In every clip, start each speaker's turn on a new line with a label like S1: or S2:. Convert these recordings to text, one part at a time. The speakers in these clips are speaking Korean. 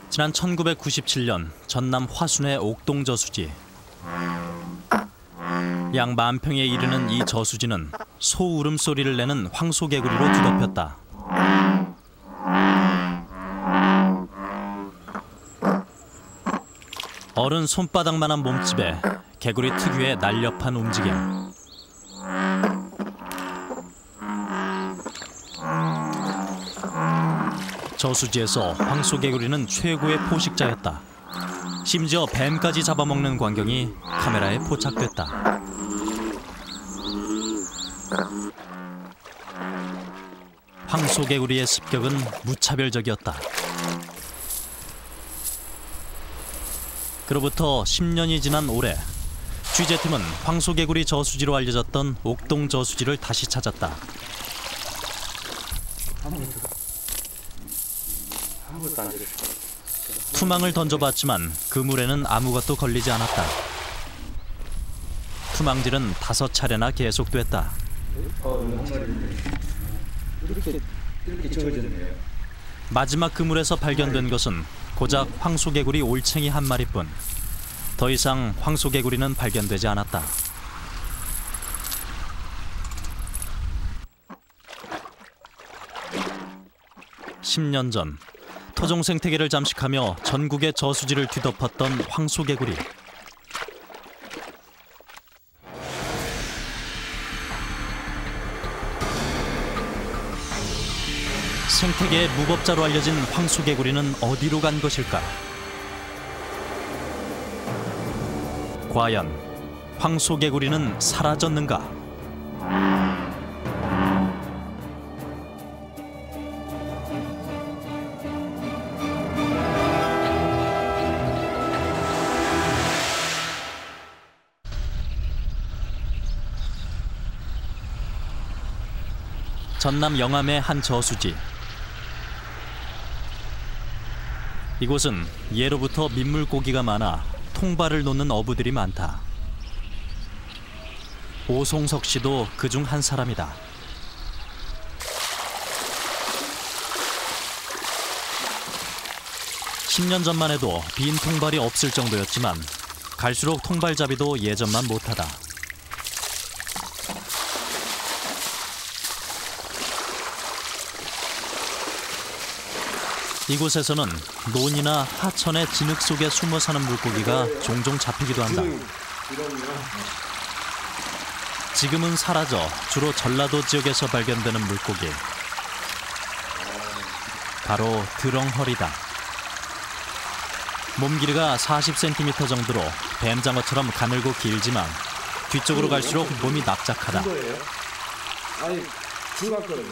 S1: 지난 1997년 전남 화순의 옥동저수지. 약 10,000평에 이르는 이 저수지는 소 울음소리를 내는 황소개구리로 뒤덮였다. 어른 손바닥만한 몸집에 개구리 특유의 날렵한 움직임. 저수지에서 황소개구리는 최고의 포식자였다. 심지어 뱀까지 잡아먹는 광경이 카메라에 포착됐다. 황소개구리의 습격은 무차별적이었다. 그로부터 10년이 지난 올해, 취재팀은 황소개구리 저수지로 알려졌던 옥동 저수지를 다시 찾았다. 투망을 던져봤지만 그물에는 아무것도 걸리지 않았다. 투망질은 5차례나 계속됐다.
S2: 이렇게 젖었네요.
S1: 마지막 그물에서 발견된 것은 고작 황소개구리 올챙이 한 마리뿐. 더 이상 황소개구리는 발견되지 않았다. (10년) 전 토종 생태계를 잠식하며 전국의 저수지를 뒤덮었던 황소개구리. 생태계의 무법자로 알려진 황소개구리는 어디로 간 것일까? 과연 황소개구리는 사라졌는가? 전남 영암의 한 저수지. 이곳은 예로부터 민물고기가 많아 통발을 놓는 어부들이 많다. 오송석 씨도 그중 한 사람이다. (10년) 전만 해도 빈 통발이 없을 정도였지만 갈수록 통발잡이도 예전만 못하다. 이곳에서는 논이나 하천의 진흙 속에 숨어 사는 물고기가 종종 잡히기도 한다. 지금은 사라져 주로 전라도 지역에서 발견되는 물고기. 바로 드렁허리다. 몸 길이가 40cm 정도로 뱀장어처럼 가늘고 길지만 뒤쪽으로 갈수록 몸이 납작하다.
S2: 아니, 중학교는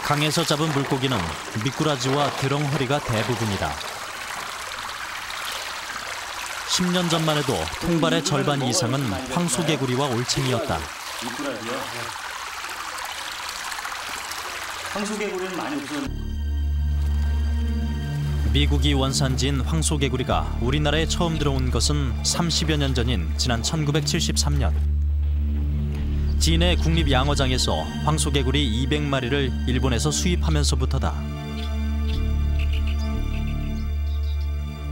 S1: 강에서 잡은 물고기는 미꾸라지와 드렁허리가 대부분이다. 10년 전만 해도 통발의 절반 이상은 황소개구리와 올챙이였다.
S3: 황소개구리는 많이 없었는데.
S1: 미국이 원산지인 황소개구리가 우리나라에 처음 들어온 것은 30여 년 전인 지난 1973년. 진해 국립양어장에서 황소개구리 200마리를 일본에서 수입하면서부터다.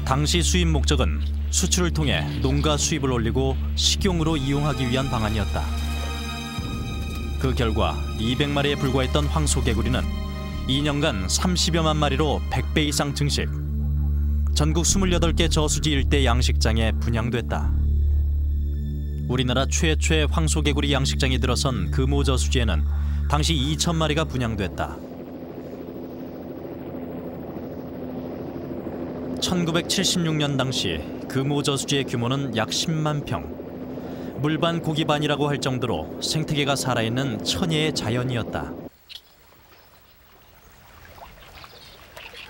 S1: 당시 수입 목적은 수출을 통해 농가 수입을 올리고 식용으로 이용하기 위한 방안이었다. 그 결과 200마리에 불과했던 황소개구리는 2년간 30여만 마리로 100배 이상 증식. 전국 28개 저수지 일대 양식장에 분양됐다. 우리나라 최초의 황소개구리 양식장이 들어선 금호 저수지에는 당시 2,000마리가 분양됐다. 1976년 당시 금호 저수지의 규모는 약 10만 평. 물반 고기반이라고 할 정도로 생태계가 살아있는 천혜의 자연이었다.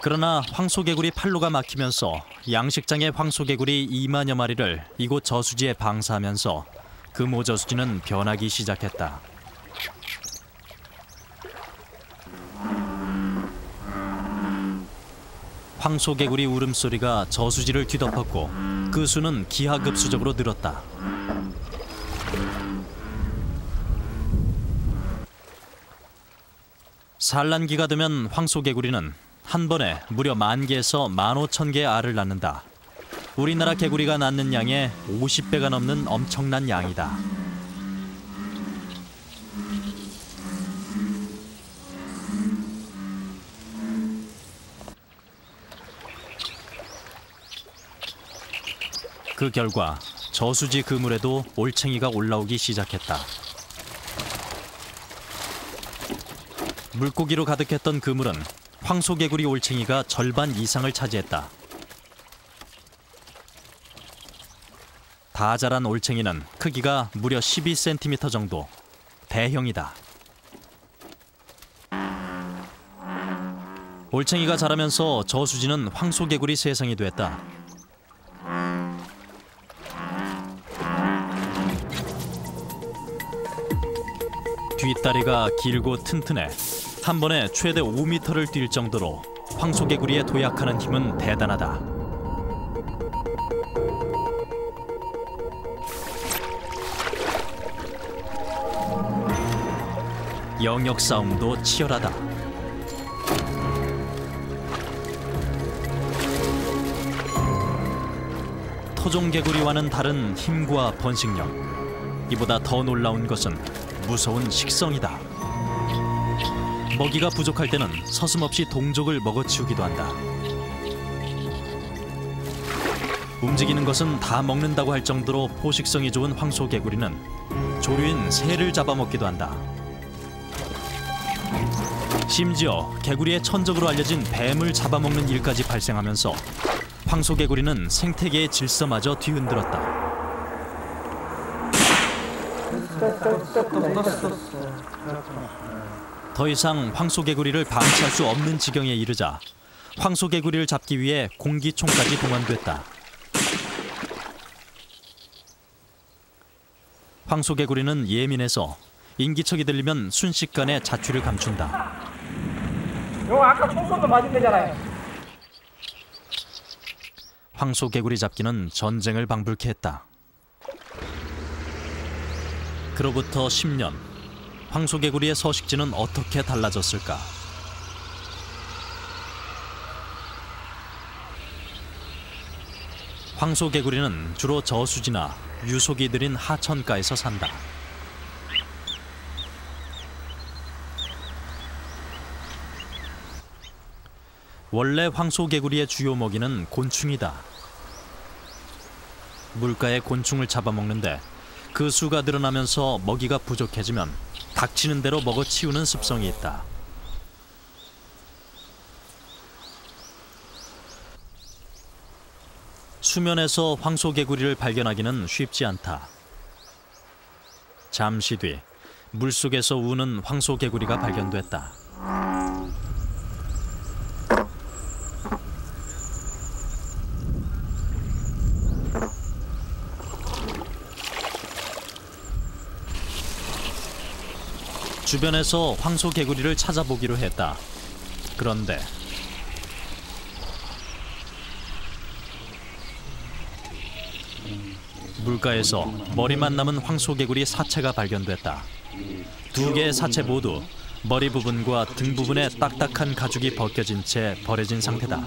S1: 그러나 황소개구리 판로가 막히면서 양식장의 황소개구리 2만여 마리를 이곳 저수지에 방사하면서 금호 저수지는 변하기 시작했다. 황소개구리 울음소리가 저수지를 뒤덮었고 그 수는 기하급수적으로 늘었다. 산란기가 되면 황소개구리는 한 번에 무려 10,000개에서 15,000개의 알을 낳는다. 우리나라 개구리가 낳는 양의 50배가 넘는 엄청난 양이다. 그 결과 저수지 그물에도 올챙이가 올라오기 시작했다. 물고기로 가득했던 그물은 황소개구리 올챙이가 절반 이상을 차지했다. 다 자란 올챙이는 크기가 무려 12cm 정도, 대형이다. 올챙이가 자라면서 저수지는 황소개구리 세상이 됐다. 뒷다리가 길고 튼튼해 한 번에 최대 5m를 뛸 정도로 황소개구리의 도약하는 힘은 대단하다. 영역 싸움도 치열하다. 토종개구리와는 다른 힘과 번식력. 이보다 더 놀라운 것은 무서운 식성이다. 먹이가 부족할 때는 서슴없이 동족을 먹어치우기도 한다. 움직이는 것은 다 먹는다고 할 정도로 포식성이 좋은 황소개구리는 조류인 새를 잡아먹기도 한다. 심지어 개구리의 천적으로 알려진 뱀을 잡아먹는 일까지 발생하면서 황소개구리는 생태계의 질서마저 뒤흔들었다. 더 이상 황소개구리를 방치할 수 없는 지경에 이르자 황소개구리를 잡기 위해 공기총까지 동원됐다. 황소개구리는 예민해서 인기척이 들리면 순식간에 자취를 감춘다.
S3: 요 아까 총선도 맞은 데잖아요.
S1: 황소개구리 잡기는 전쟁을 방불케 했다. 그로부터 10년, 황소개구리의 서식지는 어떻게 달라졌을까? 황소개구리는 주로 저수지나 유속이 들인 하천가에서 산다. 원래 황소개구리의 주요 먹이는 곤충이다. 물가에 곤충을 잡아먹는데 그 수가 늘어나면서 먹이가 부족해지면 닥치는 대로 먹어치우는 습성이 있다. 수면에서 황소개구리를 발견하기는 쉽지 않다. 잠시 뒤 물속에서 우는 황소개구리가 발견됐다. 주변에서 황소개구리를 찾아보기로 했다. 그런데 물가에서 머리만 남은 황소개구리 사체가 발견됐다. 2개의 사체 모두 머리 부분과 등 부분에 딱딱한 가죽이 벗겨진 채 버려진 상태다.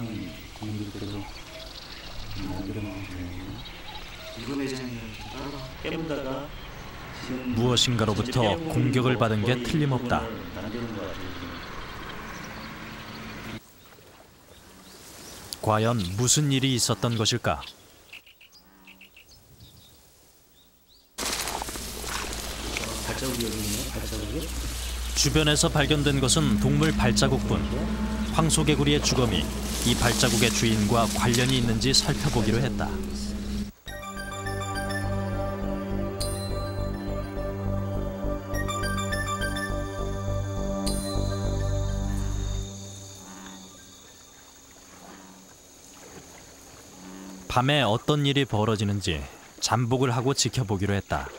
S1: 무엇인가로부터 공격을 받은 게 틀림없다. 과연 무슨 일이 있었던 것일까? 주변에서 발견된 것은 동물 발자국뿐. 황소개구리의 주검이 이 발자국의 주인과 관련이 있는지 살펴보기로 했다. 밤에 어떤 일이 벌어지는지 잠복을 하고 지켜보기로 했다.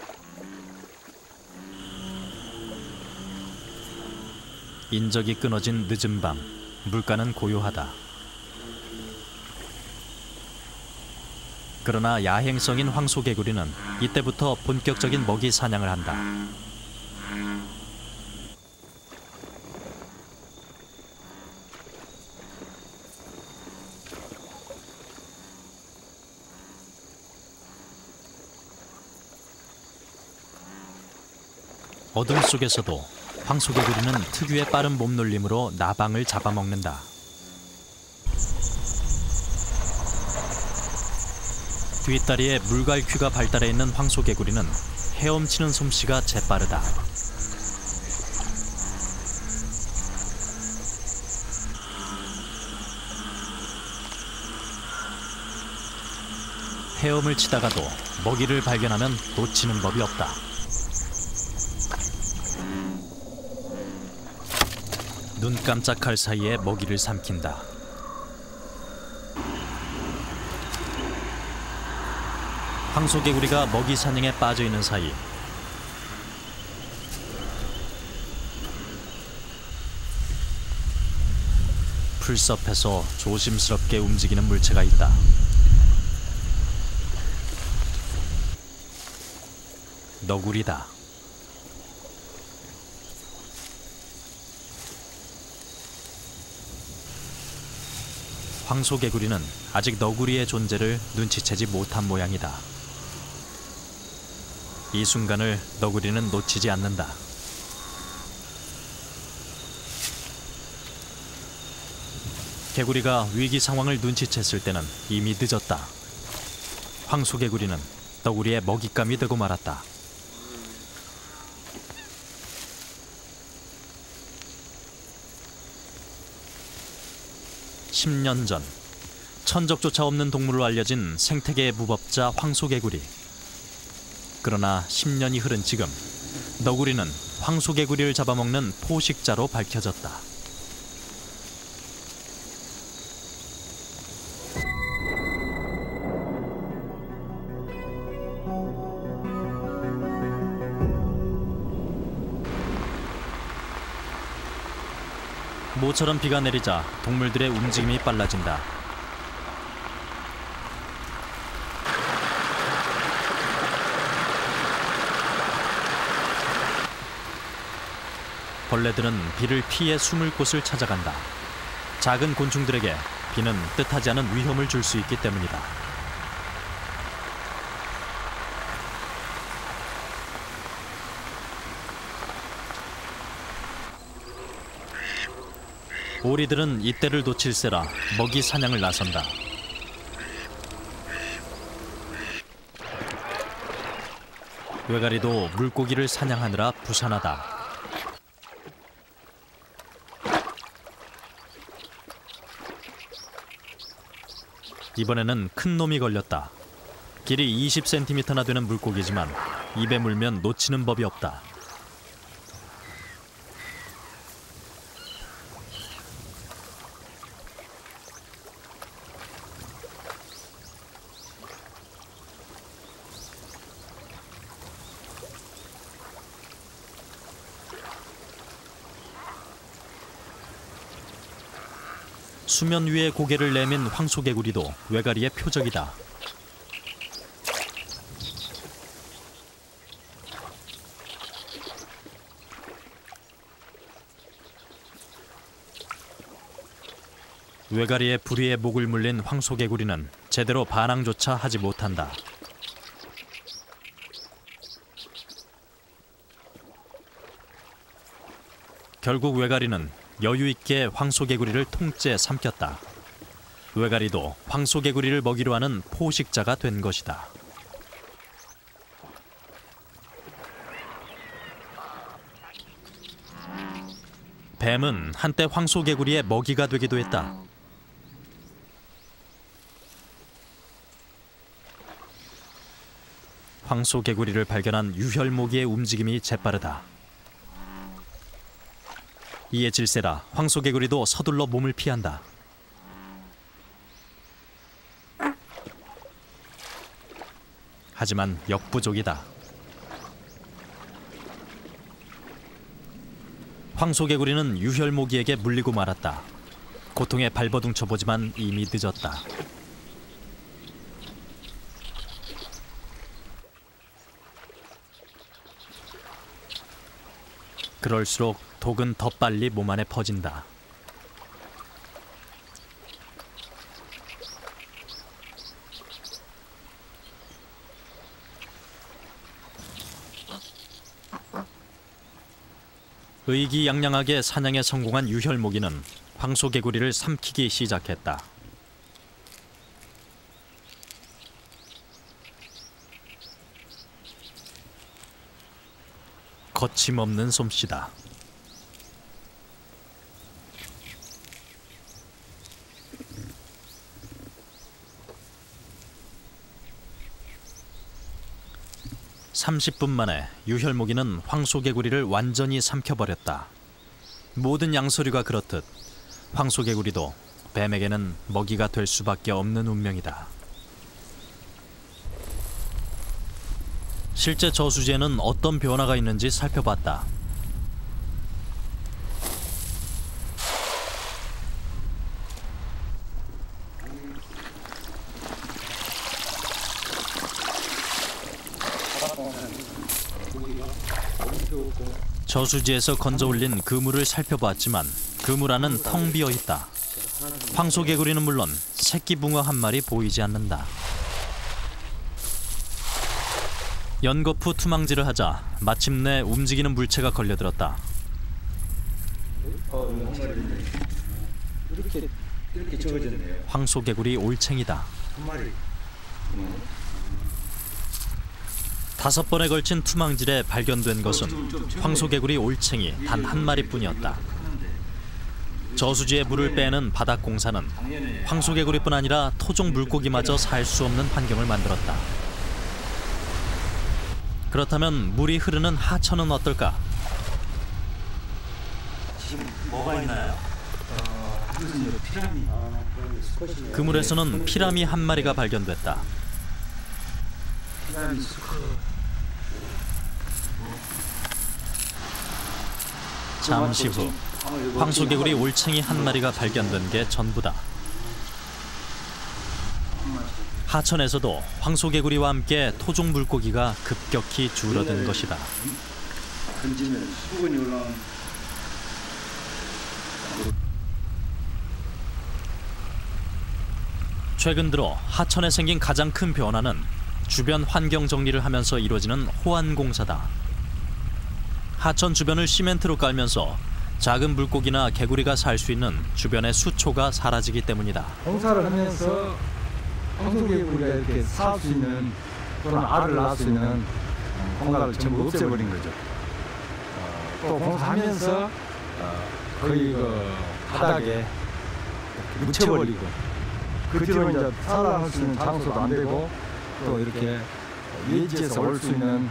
S1: 인적이 끊어진 늦은 밤, 물가는 고요하다. 그러나 야행성인 황소개구리는 이때부터 본격적인 먹이 사냥을 한다. 어둠 속에서도 황소개구리는 특유의 빠른 몸놀림으로 나방을 잡아먹는다. 뒷다리에 물갈퀴가 발달해 있는 황소개구리는 헤엄치는 솜씨가 재빠르다. 헤엄을 치다가도 먹이를 발견하면 놓치는 법이 없다. 눈 깜짝할 사이에 먹이를 삼킨다. 황소개구리가 먹이 사냥에 빠져 있는 사이 풀숲에서 조심스럽게 움직이는 물체가 있다. 너구리다. 황소개구리는 아직 너구리의 존재를 눈치채지 못한 모양이다. 이 순간을 너구리는 놓치지 않는다. 개구리가 위기 상황을 눈치챘을 때는 이미 늦었다. 황소개구리는 너구리의 먹잇감이 되고 말았다. (10년) 전 천적조차 없는 동물로 알려진 생태계의 무법자 황소개구리. 그러나 10년이 흐른 지금 너구리는 황소개구리를 잡아먹는 포식자로 밝혀졌다. 모처럼 비가 내리자 동물들의 움직임이 빨라진다. 벌레들은 비를 피해 숨을 곳을 찾아간다. 작은 곤충들에게 비는 뜻하지 않은 위험을 줄 수 있기 때문이다. 오리들은 이때를 놓칠세라 먹이 사냥을 나선다. 외가리도 물고기를 사냥하느라 부산하다. 이번에는 큰 놈이 걸렸다. 길이 20cm나 되는 물고기지만 입에 물면 놓치는 법이 없다. 수면 위에 고개를 내민 황소개구리도 외가리의 표적이다. 외가리의 부리에 목을 물린 황소개구리는 제대로 반항조차 하지 못한다. 결국 외가리는 여유 있게 황소개구리를 통째 삼켰다. 외가리도 황소개구리를 먹이로 하는 포식자가 된 것이다. 뱀은 한때 황소개구리의 먹이가 되기도 했다. 황소개구리를 발견한 유혈모기의 움직임이 재빠르다. 이에 질세라 황소개구리도 서둘러 몸을 피한다. 하지만 역부족이다. 황소개구리는 유혈모기에게 물리고 말았다. 고통에 발버둥 쳐보지만 이미 늦었다. 그럴수록 독은 더 빨리 몸 안에 퍼진다. 의기양양하게 사냥에 성공한 유혈모기는 황소개구리를 삼키기 시작했다. 거침없는 솜씨다. (30분) 만에 유혈모기는 황소개구리를 완전히 삼켜버렸다. 모든 양서류가 그렇듯 황소개구리도 뱀에게는 먹이가 될 수밖에 없는 운명이다. 실제 저수지에는 어떤 변화가 있는지 살펴봤다. 저수지에서 건져 올린 그물을 살펴봤지만 그물 안은 텅 비어 있다. 황소개구리는 물론 새끼 붕어 한 마리 보이지 않는다. 연거푸 투망질을 하자 마침내 움직이는 물체가 걸려들었다.
S2: 이렇게 적어졌네요.
S1: 황소개구리 올챙이다.
S2: 한 마리.
S1: 5번에 걸친 투망질에 발견된 것은 황소개구리 올챙이 단 한 마리뿐이었다. 저수지에 물을 빼는 바닥공사는 황소개구리뿐 아니라 토종 물고기마저 살 수 없는 환경을 만들었다. 그렇다면 물이 흐르는 하천은 어떨까?
S2: 지금 뭐가 있나요? 피라미.
S1: 그물에서는 피라미 한 마리가 발견됐다.
S2: 피라미 수컷.
S1: 잠시 후 황소개구리 올챙이 한 마리가 발견된 게 전부다. 하천에서도 황소개구리와 함께 토종 물고기가 급격히 줄어든 것이다.
S2: 던지면 수분이 올라온.
S1: 최근 들어 하천에 생긴 가장 큰 변화는 주변 환경 정리를 하면서 이루어지는 호안공사다. 하천 주변을 시멘트로 깔면서 작은 물고기나 개구리가 살 수 있는 주변의 수초가 사라지기 때문이다.
S4: 공사를 하면서 황소개구리가 이렇게 살 수 있는 또는 알을 낳을 수 있는 공간을 전부 없애버린 거죠. 또 공사하면서 거의 그 바닥에 묻혀버리고 그 뒤로 이제 살아날 수 있는 장소도 안 되고 또 이렇게 예지에서 올 수 있는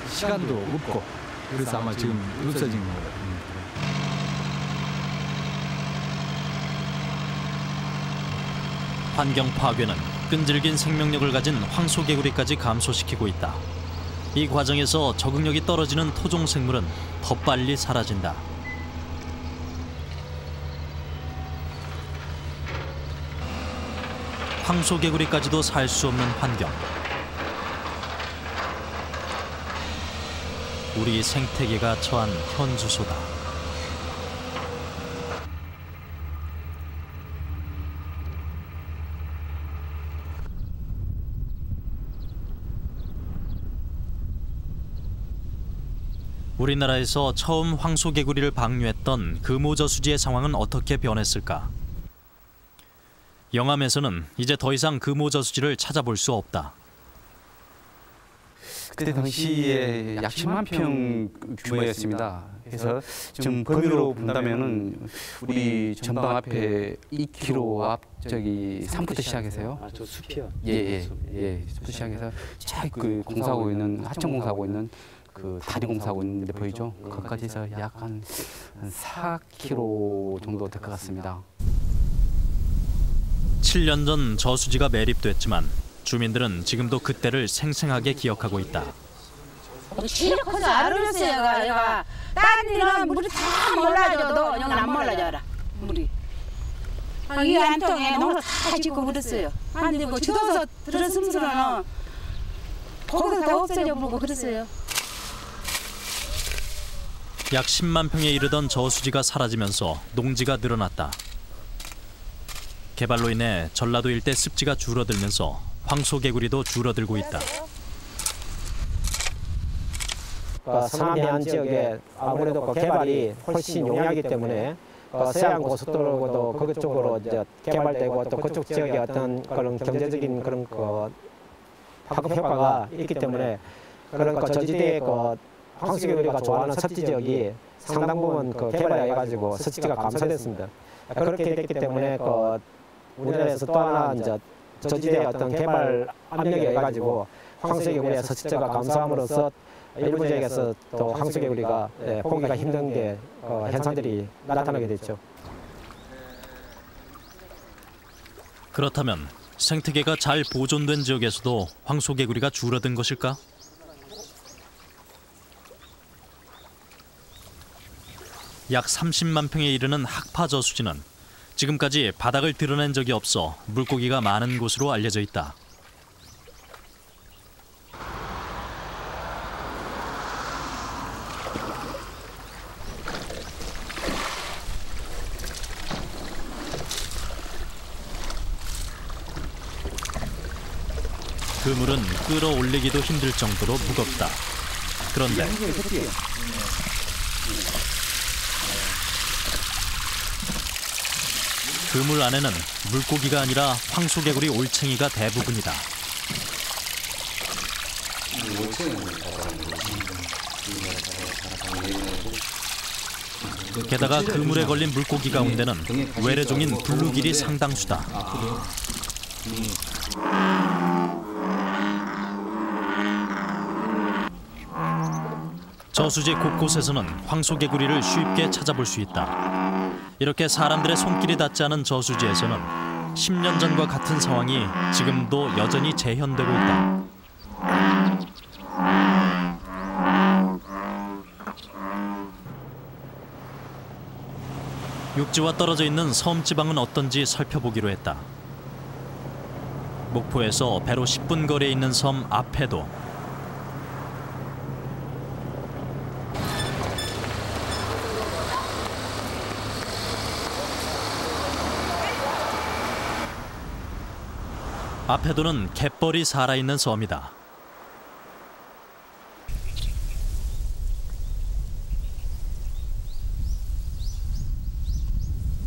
S4: 시간도 없고 그래서 아마 지금 없어진 거예요.
S1: 환경 파괴는 끈질긴 생명력을 가진 황소개구리까지 감소시키고 있다. 이 과정에서 적응력이 떨어지는 토종 생물은 더 빨리 사라진다. 황소개구리까지도 살 수 없는 환경. 우리 생태계가 처한 현주소다. 우리나라에서 처음 황소개구리를 방류했던 금오저수지의 상황은 어떻게 변했을까? 영암에서는 이제 더 이상 금오저수지를 찾아볼 수 없다.
S5: 그때 당시에 약 10만 평 규모였습니다. 그래서 지금 범위로 본다면은 우리 전방 앞에 2km 앞 저기 산부터 시작해서요.
S2: 아, 저 숲이요?
S5: 예. 숲부터 시작해서 그 공사하고 있는 하천 공사하고 있는 그 다리 공사하고 있는데 보이죠? 거기까지 해서 약 한 4km 정도 될 것 같습니다.
S1: 7년 전 저수지가 매립됐지만 주민들은 지금도 그때를 생생하게 기억하고 있다.
S6: 제일 커서 안 올렸어요. 얘가 딴 데는 물이 다 몰라져도 여기는 안 몰라져라. 물이. 이 안통에 농사 다 짓고 그랬어요. 아니 뭐 지도서 들었으면은 거기서 다 없어져 버리고 그랬어요.
S1: 약 10만 평에 이르던 저수지가 사라지면서 농지가 늘어났다. 개발로 인해 전라도 일대 습지가 줄어들면서 황소개구리도 줄어들고 있다.
S7: 서남 해안 지역에 아무래도 개발이 훨씬 용이하기 때문에 서해안 고속도로도 그쪽으로 이제 개발되고 또 그쪽 지역에 어떤 그런 경제적인 그런 파급 효과가 있기 때문에 그런 저지대의 황소개구리가 좋아하는 섭지 지역이 상당 부분 개발해가지고 섭지가 감소됐습니다. 그렇게 됐기 때문에 우리나라에서 또 하나 이제 저지대의 어떤 개발 압력에 의해가지고 황소개구리의 섭지가 감소함으로써 일부 지역에서 또 황소개구리가 보기가 힘든 게 현상들이 나타나게 됐죠.
S1: 그렇다면 생태계가 잘 보존된 지역에서도 황소개구리가 줄어든 것일까? 약 30만 평에 이르는 학파 저수지는 지금까지 바닥을 드러낸 적이 없어 물고기가 많은 곳으로 알려져 있다. 그물은 끌어올리기도 힘들 정도로 무겁다. 그런데 그물 안에는 물고기가 아니라 황소개구리 올챙이가 대부분이다. 게다가 그물에 걸린 물고기 가운데는 외래종인 블루길이 상당수다. 저수지 곳곳에서는 황소개구리를 쉽게 찾아볼 수 있다. 이렇게 사람들의 손길이 닿지 않은 저수지에서는 10년 전과 같은 상황이 지금도 여전히 재현되고 있다. 육지와 떨어져 있는 섬 지방은 어떤지 살펴보기로 했다. 목포에서 배로 10분 거리에 있는 섬 앞에도 앞에도는 갯벌이 살아있는 섬이다.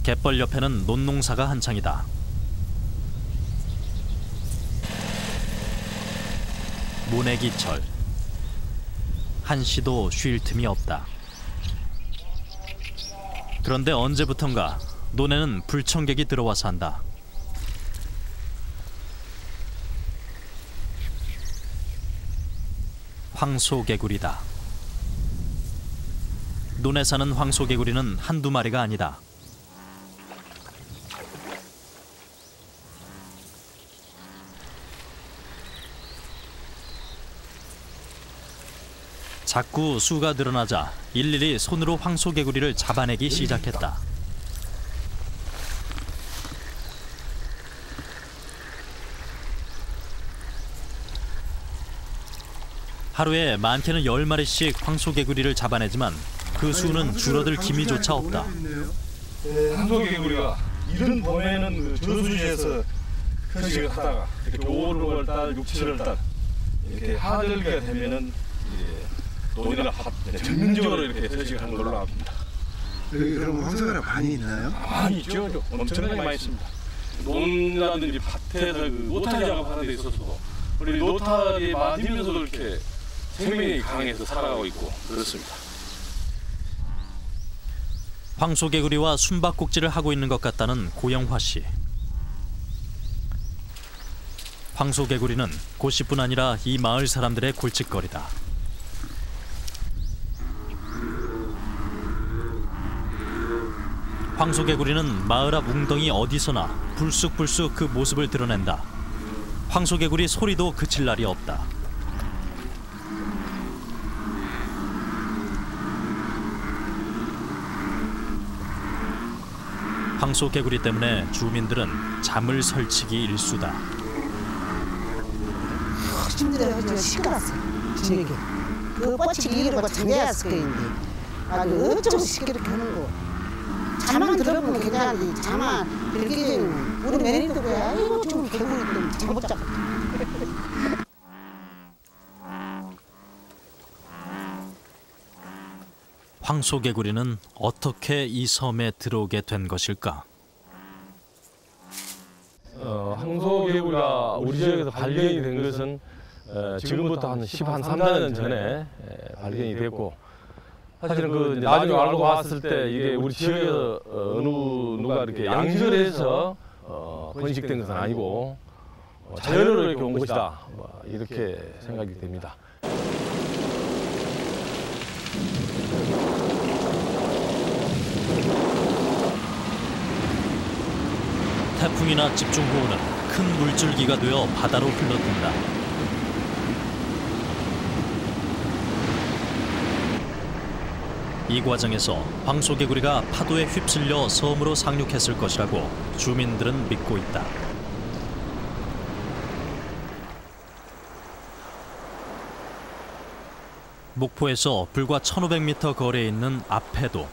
S1: 갯벌 옆에는 논농사가 한창이다. 모내기철. 한시도 쉴 틈이 없다. 그런데 언제부턴가 논에는 불청객이 들어와서 한다. 황소개구리다. 논에 사는 황소개구리는 한두 마리가 아니다. 자꾸 수가 늘어나자 일일이 손으로 황소개구리를 잡아내기 시작했다. 하루에 많게는 10마리씩 황소개구리를 잡아내지만 그 수는 줄어들 기미조차 없다.
S8: 황소개구리가 이른 봄에는 저수지에서 서식을 하다가 이렇게 5월, 6월달, 6, 7월달 이렇게 하절기가 되면은 논이나 밭 전문적으로 이렇게 서식을 하는 걸로 압니다.
S9: 여기 그럼 황소개구리가 많이 있나요?
S8: 많이 있죠. 엄청나게 많이 있습니다. 논이라든지 밭에서 노타리 작업하는 데 있어서도 우리 노타리 맞으면서도 이렇게 생명이 강해서 살아가고 있고 그렇습니다.
S1: 황소개구리와 숨바꼭질을 하고 있는 것 같다는 고영화 씨. 황소개구리는 고씨뿐 아니라 이 마을 사람들의 골칫거리다. 황소개구리는 마을 앞 웅덩이 어디서나 불쑥불쑥 그 모습을 드러낸다. 황소개구리 소리도 그칠 날이 없다. 황소개구리 때문에 주민들은 잠을 설치기 일쑤다.
S10: 힘들어가지고 시끄러웠어. 저녁에 그 뻗치기 이러고 잠자었을 거인데 아주 어쩌고 그렇게 하는 거. 자만 들어보면 괜찮은데 자만 들기는 우리 며느리도 그래. 아이고 좀 개구리 좀 잘못 잡았다.
S1: 황소개구리는 어떻게 이 섬에 들어오게 된 것일까?
S11: 황소개구리가 우리 지역에서 발견이 된 것은 지금부터 한 13년 전에 발견이 됐고, 사실은 그 나중에 알고 봤을 때 이게 우리 지역에서 누가 이렇게 양식을 해서 번식된 것은 아니고 자연으로 이렇게 온 것이다, 이렇게 생각이 됩니다.
S1: 태풍이나 집중호우는 큰 물줄기가 되어 바다로 흘러든다. 이 과정에서 황소개구리가 파도에 휩쓸려 섬으로 상륙했을 것이라고 주민들은 믿고 있다. 목포에서 불과 1500m 거리에 있는 앞해도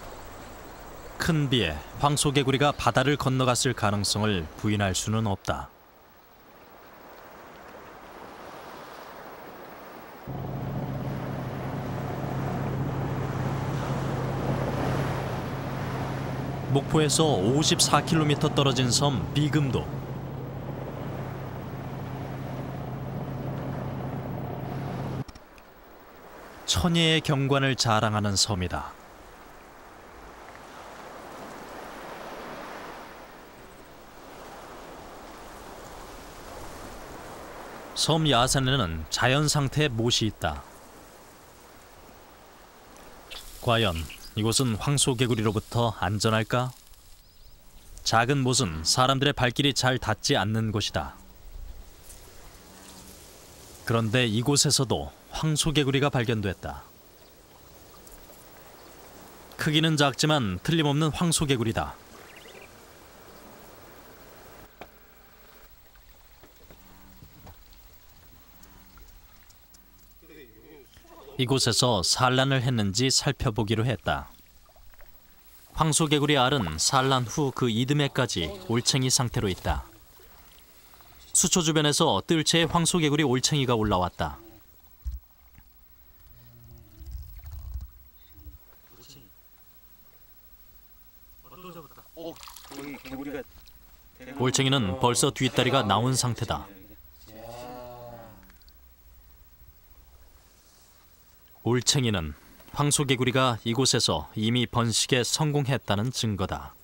S1: 큰 비에 황소개구리가 바다를 건너갔을 가능성을 부인할 수는 없다. 목포에서 54km 떨어진 섬 비금도. 천혜의 경관을 자랑하는 섬이다. 섬 야산에는 자연 상태의 못이 있다. 과연 이곳은 황소개구리로부터 안전할까? 작은 못은 사람들의 발길이 잘 닿지 않는 곳이다. 그런데 이곳에서도 황소개구리가 발견됐다. 크기는 작지만 틀림없는 황소개구리다. 이곳에서 산란을 했는지 살펴보기로 했다. 황소개구리 알은 산란 후 그 이듬해까지 올챙이 상태로 있다. 수초 주변에서 뜰채에 황소개구리 올챙이가 올라왔다. 올챙이는 벌써 뒷다리가 나온 상태다. 올챙이는 황소개구리가 이곳에서 이미 번식에 성공했다는 증거다.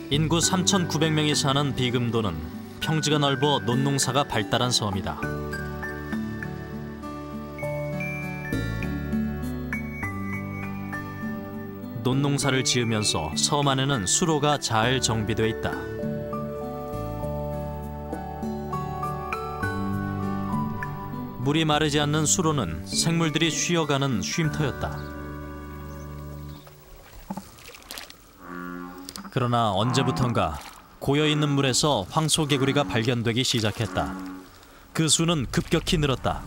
S1: 인구 3,900명이 사는 비금도는 평지가 넓어 논농사가 발달한 섬이다. 논농사를 지으면서 섬 안에는 수로가 잘 정비돼 있다. 물이 마르지 않는 수로는 생물들이 쉬어가는 쉼터였다. 그러나 언제부턴가 고여있는 물에서 황소개구리가 발견되기 시작했다. 그 수는 급격히 늘었다.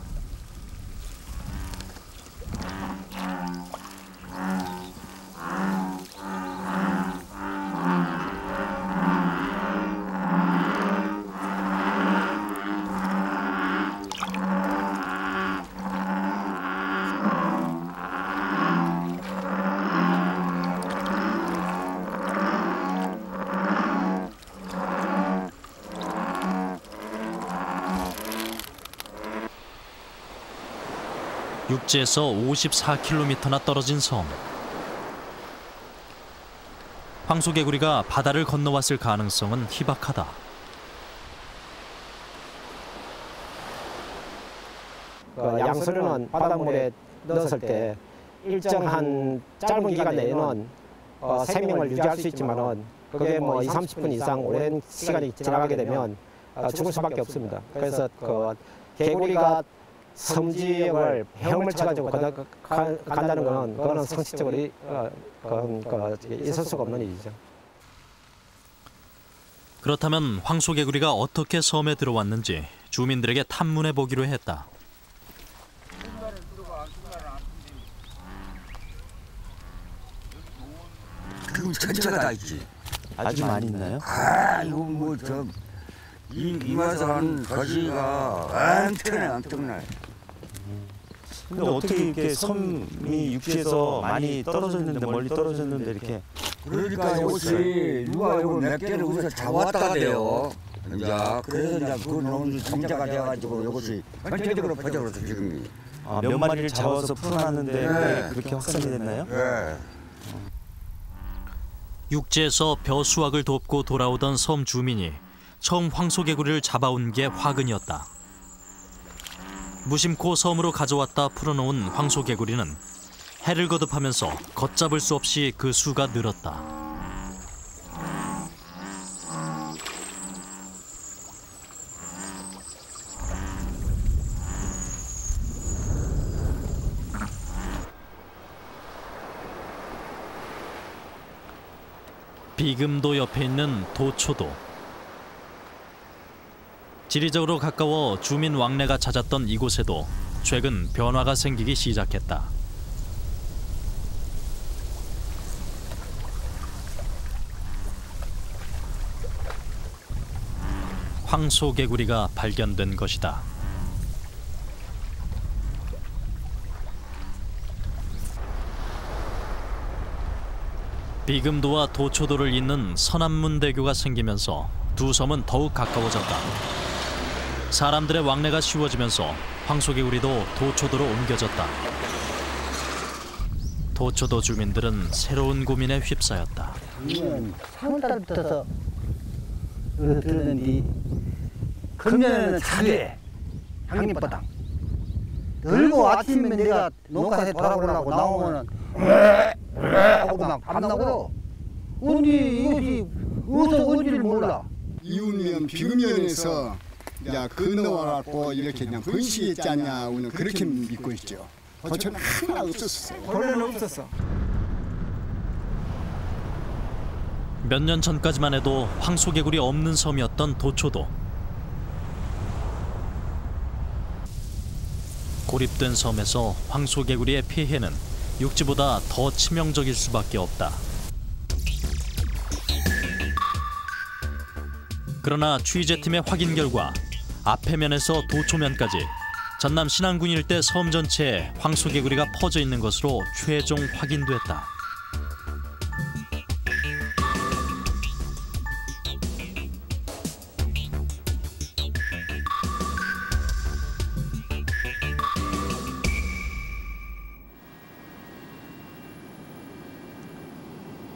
S1: 육지에서 54km나 떨어진 섬. 황소개구리가 바다를 건너왔을 가능성은 희박하다.
S7: 양수류는 바닷물에 넣었을 때 일정한 짧은 기간 내에는 생명을 유지할 수 있지만은 그게 뭐 20, 30분 이상 오랜 시간이 지나가게 되면 죽을 수밖에 없습니다. 그래서 그 개구리가 섬지역을 헤엄을 쳐가지고 간다는 거는 그거는 상식적으로 있을 수가 없는 일이죠.
S1: 그렇다면 황소개구리가 어떻게 섬에 들어왔는지 주민들에게 탐문해 보기로 했다.
S12: 그럼 전체가 다 있지.
S13: 아주 많이 있나요?
S12: 이거 뭐저 이마산 거시가 엄청나요.
S13: 근데 어떻게 이렇게 섬이 육지에서 많이 떨어졌는데 멀리 떨어졌는데 이렇게
S12: 그러니까 이것이 누가 이거 몇 개를 우리가 잡았다가 돼요. 이제 그래서 이제 그 놈이 정자가 돼가지고 이것이 전체적으로 퍼져버렸어 지금.
S13: 몇 마리를 잡아서 풀어놨는데 그렇게 확산이 됐나요?
S12: 네.
S1: 육지에서 벼 수확을 돕고 돌아오던 섬 주민이 처음 황소개구리를 잡아온 게 화근이었다. 무심코 섬으로 가져왔다 풀어놓은 황소개구리는 해를 거듭하면서 걷잡을 수 없이 그 수가 늘었다. 비금도 옆에 있는 도초도. 지리적으로 가까워 주민 왕래가 잦았던 이곳에도 최근 변화가 생기기 시작했다. 황소개구리가 발견된 것이다. 비금도와 도초도를 잇는 서남문대교가 생기면서 두 섬은 더욱 가까워졌다. 사람들의 왕래가 쉬워지면서 황소개구리도 도초도로 옮겨졌다. 도초도 주민들은 새로운 고민에 휩싸였다.
S3: 3월달부터 들었는데 금년에는 자괴 양림바닥 늘고 아침에 내가 농가에 돌아오려고 나오면은 하고 막 밤나고 언니 이것이 어디서 온지를 몰라.
S14: 이웃면 비금면에서 건너와갖고 이렇게 그냥 번식했지 않냐 오늘 그렇게 믿고 있죠. 도초는 하나 없었어요.
S3: 원래는 없었어.
S1: 몇 년 전까지만 해도 황소개구리 없는 섬이었던 도초도. 고립된 섬에서 황소개구리의 피해는 육지보다 더 치명적일 수밖에 없다. 그러나 취재팀의 확인 결과 앞해면에서 도초면까지 전남 신안군 일대 섬 전체에 황소개구리가 퍼져 있는 것으로 최종 확인됐다.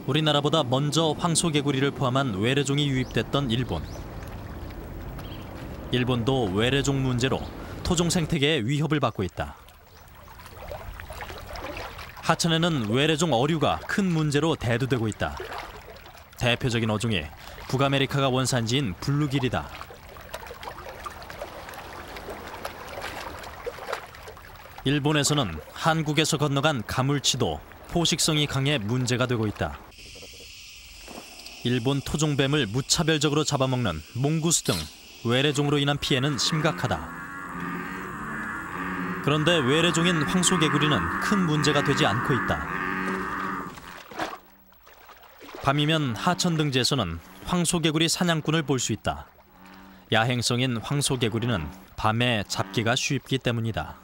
S1: 우리나라보다 먼저 황소개구리를 포함한 외래종이 유입됐던 일본. 일본도 외래종 문제로 토종 생태계에 위협을 받고 있다. 하천에는 외래종 어류가 큰 문제로 대두되고 있다. 대표적인 어종이 북아메리카가 원산지인 블루길이다. 일본에서는 한국에서 건너간 가물치도 포식성이 강해 문제가 되고 있다. 일본 토종뱀을 무차별적으로 잡아먹는 몽구스 등 외래종으로 인한 피해는 심각하다. 그런데 외래종인 황소개구리는 큰 문제가 되지 않고 있다. 밤이면 하천 등지에서는 황소개구리 사냥꾼을 볼 수 있다. 야행성인 황소개구리는 밤에 잡기가 쉽기 때문이다.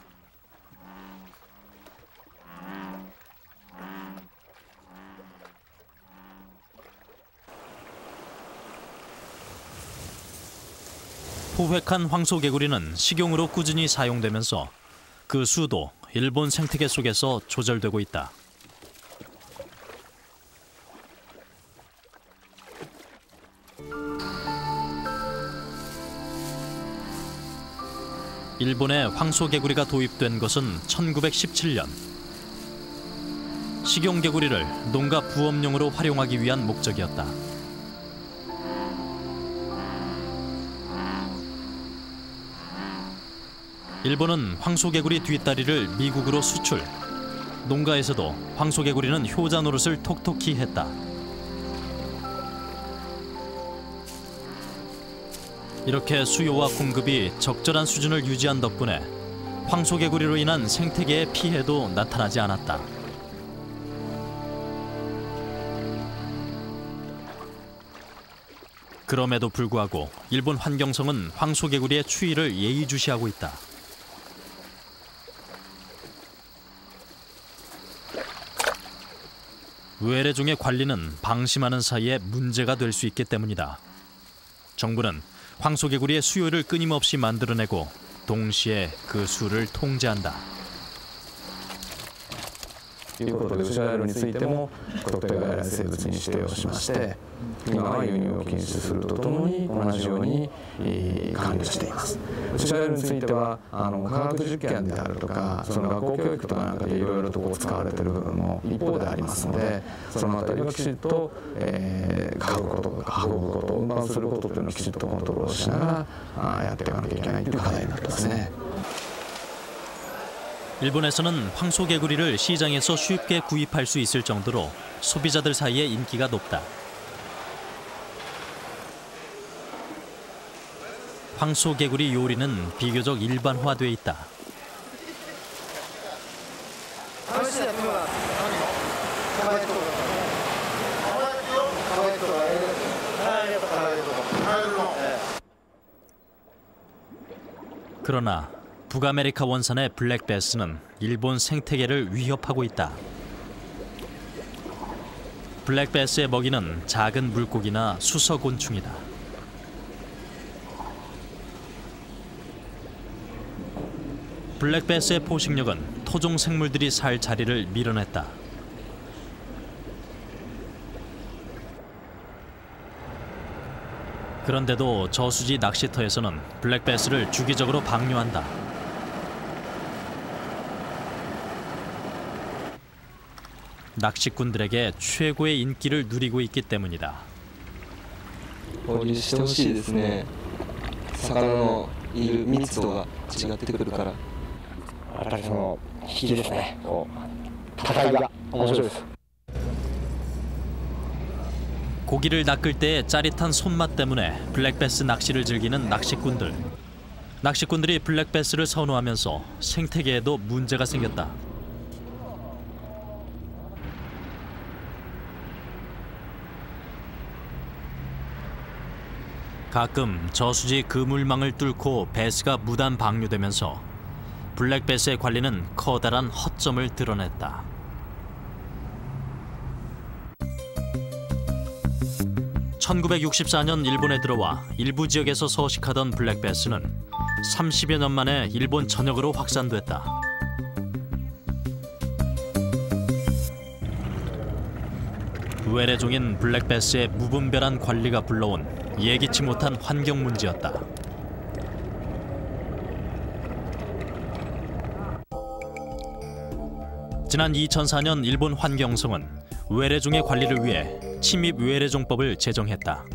S1: 포획한 황소개구리는 식용으로 꾸준히 사용되면서 그 수도 일본 생태계 속에서 조절되고 있다. 일본에 황소개구리가 도입된 것은 1917년. 식용개구리를 농가 부업용으로 활용하기 위한 목적이었다. 일본은 황소개구리 뒷다리를 미국으로 수출. 농가에서도 황소개구리는 효자 노릇을 톡톡히 했다. 이렇게 수요와 공급이 적절한 수준을 유지한 덕분에 황소개구리로 인한 생태계의 피해도 나타나지 않았다. 그럼에도 불구하고 일본 환경성은 황소개구리의 추위를 예의주시하고 있다. 외래종의 관리는 방심하는 사이에 문제가 될 수 있기 때문이다. 정부는 황소개구리의 수요를 끊임없이 만들어내고 동시에 그 수를 통제한다.
S15: ということで、ウシガエルについても特定外来生物に指定をしまして、今は輸入を禁止するとともに同じように管理をしています。ウシガエルについては科学実験であるとか、その学校教育とかなんかでいろいろと使われている部分も一方でありますので、そのあたりをきちっと飼うこととか運ぶこと、運搬することというのをきちっとコントロールしながらやっていかなきゃいけないという課題になってますね。
S1: 일본에서는 황소개구리를 시장에서 쉽게 구입할 수 있을 정도로 소비자들 사이에 인기가 높다. 황소개구리 요리는 비교적 일반화돼 있다. 그러나 북아메리카 원산의 블랙베스는 일본 생태계를 위협하고 있다. 블랙베스의 먹이는 작은 물고기나 수서곤충이다. 블랙베스의 포식력은 토종 생물들이 살 자리를 밀어냈다. 그런데도 저수지 낚시터에서는 블랙베스를 주기적으로 방류한다. 낚시꾼들에게 최고의 인기를 누리고 있기 때문이다.
S16: 放流してほしいですね。魚のいる密度が違ってくるから。やっぱりその引きですね。戦いが面白いです。
S1: 고기를 낚을 때의 짜릿한 손맛 때문에 블랙베스 낚시를 즐기는 낚시꾼들. 낚시꾼들이 블랙베스를 선호하면서 생태계에도 문제가 생겼다. 가끔 저수지 그물망을 뚫고 베스가 무단 방류되면서 블랙베스의 관리는 커다란 허점을 드러냈다. (1964년) 일본에 들어와 일부 지역에서 서식하던 블랙베스는 30여 년 만에 일본 전역으로 확산됐다. 외래종인 블랙베스의 무분별한 관리가 불러온 예기치 못한 환경 문제였다. 지난 2004년 일본 환경성은 외래종의 관리를 위해 침입 외래종법을 제정했다.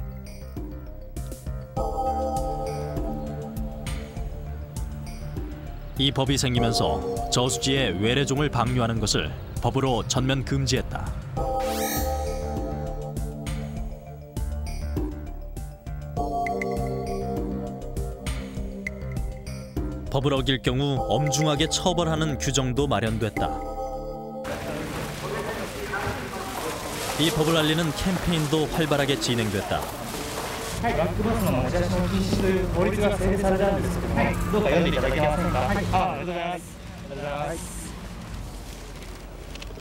S1: 이 법이 생기면서 저수지에 외래종을 방류하는 것을 법으로 전면 금지했다. 법을 어길 경우 엄중하게 처벌하는 규정도 마련됐다. 이 법을 알리는 캠페인도 활발하게 진행됐다.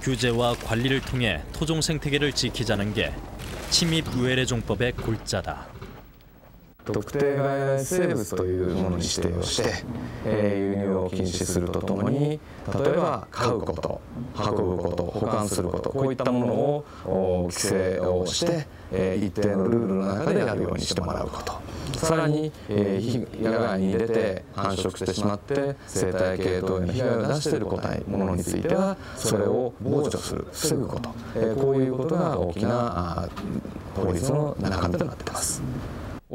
S1: 규제와 관리를 통해 토종 생태계를 지키자는 게 침입 외래종법의 골자다.
S15: 特定外来生物というものに指定をして、輸入を禁止するとともに、例えば飼うこと、運ぶこと、保管すること、こういったものを規制をして、一定のルールの中でやるようにしてもらうこと。さらに、野外に出て繁殖してしまって生態系等への被害を出している個体ものについてはそれを防除する、防ぐこと、こういうことが大きな法律の中身となっています。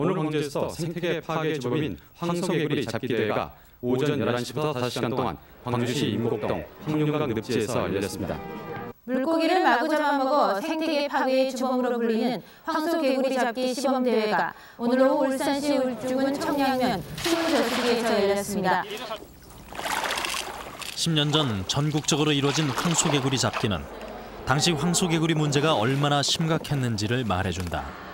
S17: 오늘 광주에서 생태계 파괴 주범인 황소개구리 잡기 대회가 오전 11시부터 5시간 동안 광주시 임곡동 황룡강 늪지에서 열렸습니다.
S18: 물고기를 마구 잡아먹어 생태계 파괴의 주범으로 불리는 황소개구리 잡기 시범대회가 오늘 오후 울산시 울주군 청량면 수문저수지에서 열렸습니다.
S1: 10년 전 전국적으로 이루어진 황소개구리 잡기는 당시 황소개구리 문제가 얼마나 심각했는지를 말해준다.